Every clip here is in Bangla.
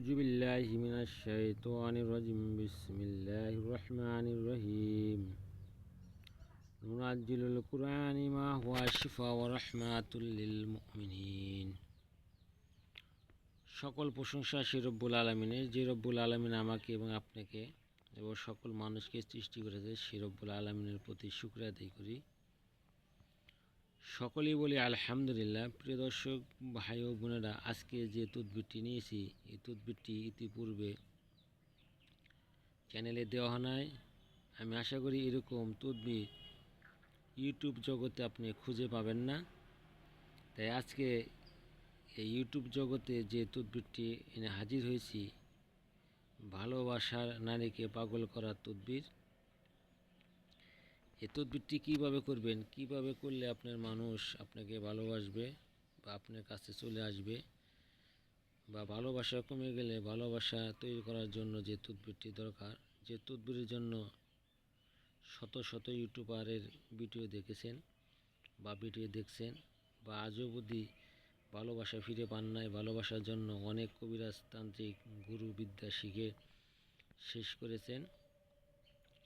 أعوذ بالله من الشيطان الرجيم بسم الله الرحمن الرحيم ننزل القرآن ما هو شفاء ورحمة للمؤمنين সকল প্রশংসা সেই রব্বুল আলামিনের, যে রব্বুল আলামিন আমাকে এবং আপনাকে এবং সকল মানুষকে সৃষ্টি করেছে। সেই রব্বুল আলামিনের প্রতি শুকরিয়া আদায় করি। সকলেই বলি আলহামদুলিল্লাহ। প্রিয় দর্শক ভাই ও বোনেরা, আজকে যে তদবিরটি নিয়েছি, এই তদবিরটি ইতিপূর্বে চ্যানেলে দেওয়া নাই। আমি আশা করি এরকম তদবির ইউটিউব জগতে আপনি খুঁজে পাবেন না। তাই আজকে এই ইউটিউব জগতে যে তদবিরটি এনে হাজির হয়েছি, ভালোবাসার নারীকে পাগল করার তদবির। এই তদবিরটি কীভাবে করবেন, কিভাবে করলে আপনার মানুষ আপনাকে ভালোবাসবে বা আপনার কাছে চলে আসবে, বা ভালোবাসা কমে গেলে ভালোবাসা তৈরি করার জন্য যে তদবিরটি দরকার, যে তদবিরের জন্য শত শত ইউটিউবারের ভিডিও দেখেছেন বা ভিডিও দেখছেন, বা আজও অবধি ভালোবাসা ফিরে পান নাই, ভালোবাসার জন্য অনেক কবিরাজ তান্ত্রিক গুরু বিদ্যা শিখে শেষ করেছেন,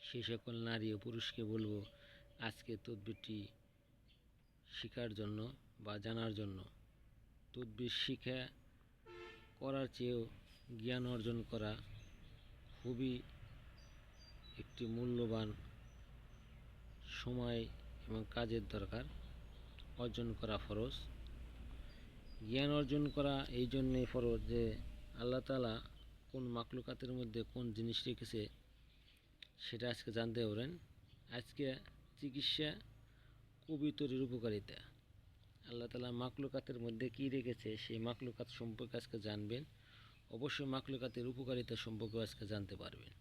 সেই সকল নারী ও পুরুষকে বলবো আজকে তদবিরটি শেখার জন্য বা জানার জন্য। তদবির শিখা করার চেয়েও জ্ঞান অর্জন করা খুবই একটি মূল্যবান সময় এবং কাজের দরকার। অর্জন করা ফরজ। জ্ঞান অর্জন করা এই জন্যেই ফরজ যে আল্লাহ তাআলা কোন মাখলুকাতের মধ্যে কোন জিনিস রেখেছে সেটা আজকে জানতে পারেন। আজকে চিকিৎসা কবিতরের উপকারিতা, আল্লাহ তাআলা মাখলুকাতের মধ্যে কী রেখেছে সেই মাখলুকাত সম্পর্কে আজকে জানবেন। অবশ্যই মাখলুকাতের উপকারিতা সম্পর্কে আজকে জানতে পারবেন।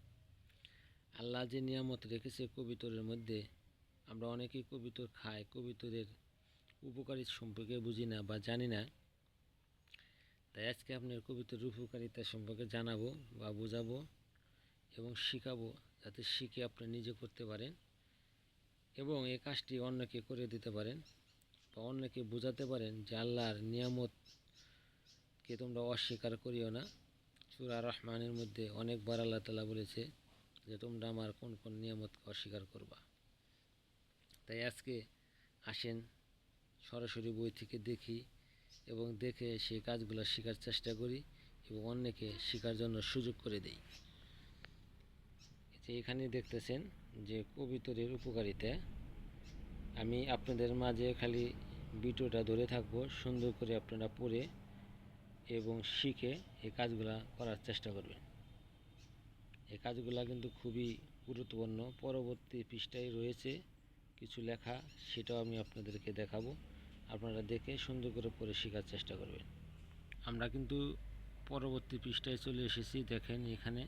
আল্লাহ যে নিয়ামত রেখেছে কবিতরের মধ্যে, আমরা অনেকেই কবিতর খাই, কবিতরের উপকারিতা সম্পর্কে বুঝি না বা জানি না। তাই আজকে আপনার কবিতরের উপকারিতা সম্পর্কে জানাবো বা বোঝাবো এবং শিখাবো, যাতে শিখে আপনি নিজে করতে পারেন এবং এই কাজটি অন্যকে করে দিতে পারেন বা অন্যকে বোঝাতে পারেন যে আল্লাহর নিয়ামতকে তোমরা অস্বীকার করিও না। সূরা রহমানের মধ্যে অনেকবার আল্লাহ তাআলা বলেছে যে তোমরা আমার কোন কোন নিয়ামতকে অস্বীকার করবা। তাই আজকে আসেন সরাসরি বই থেকে দেখি এবং দেখে সেই কাজগুলো শেখার চেষ্টা করি এবং অন্যকে শেখার জন্য সুযোগ করে দেই। এখানে দেখতেছেন যে কবিতরের উপকারিতা। আমি আপনাদের মাঝে খালি ভিডিওটা ধরে থাকবো, সুন্দর করে আপনারা পড়ে এবং শিখে এই কাজগুলা করার চেষ্টা করবেন। এই কাজগুলা কিন্তু খুবই গুরুত্বপূর্ণ। পরবর্তী পৃষ্ঠায় রয়েছে কিছু লেখা, সেটাও আমি আপনাদেরকে দেখাবো। আপনারা দেখে সুন্দর করে পড়ে শেখার চেষ্টা করবেন। আমরা কিন্তু পরবর্তী পৃষ্ঠায় চলে এসেছি। দেখেন এখানে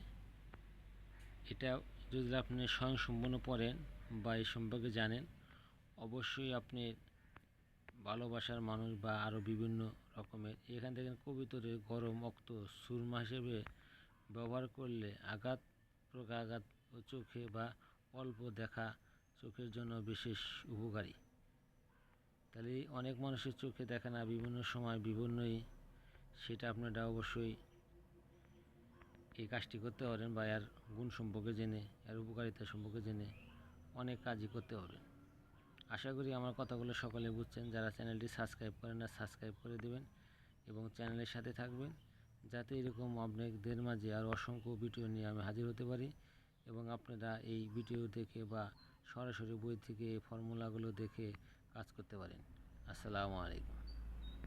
এটা যদি আপনি স্বয়ংসম্পূর্ণ পড়েন বা এই সম্পর্কে জানেন, অবশ্যই আপনি ভালোবাসার মানুষ বা আরও বিভিন্ন রকমের। এখান থেকে কবিতরের গরম রক্ত সুরমা হিসেবে ব্যবহার করলে আঘাত প্রকাঘাত ও চোখে বা অল্প দেখা চোখের জন্য বিশেষ উপকারী। তাহলে অনেক মানুষের চোখে দেখে না বিভিন্ন সময় বিভিন্নই, সেটা আপনারা অবশ্যই এই কাজটি করতে পারেন বা এর গুণ সম্পর্কে জেনে, এর উপকারিতা সম্পর্কে জেনে অনেক কাজই করতে পারবেন। আশা করি আমার কথাগুলো সকলে বুঝছেন। যারা চ্যানেলটি সাবস্ক্রাইব করেন না, সাবস্ক্রাইব করে দেবেন এবং চ্যানেলের সাথে থাকবেন, যাতে এরকম আপনাদের মাঝে আর অসংখ্য ভিডিও নিয়ে আমি হাজির হতে পারি এবং আপনারা এই ভিডিও দেখে বা সরাসরি বই থেকে এই ফর্মুলাগুলো দেখে কাজ করতে পারেন। আসসালামু আলাইকুম।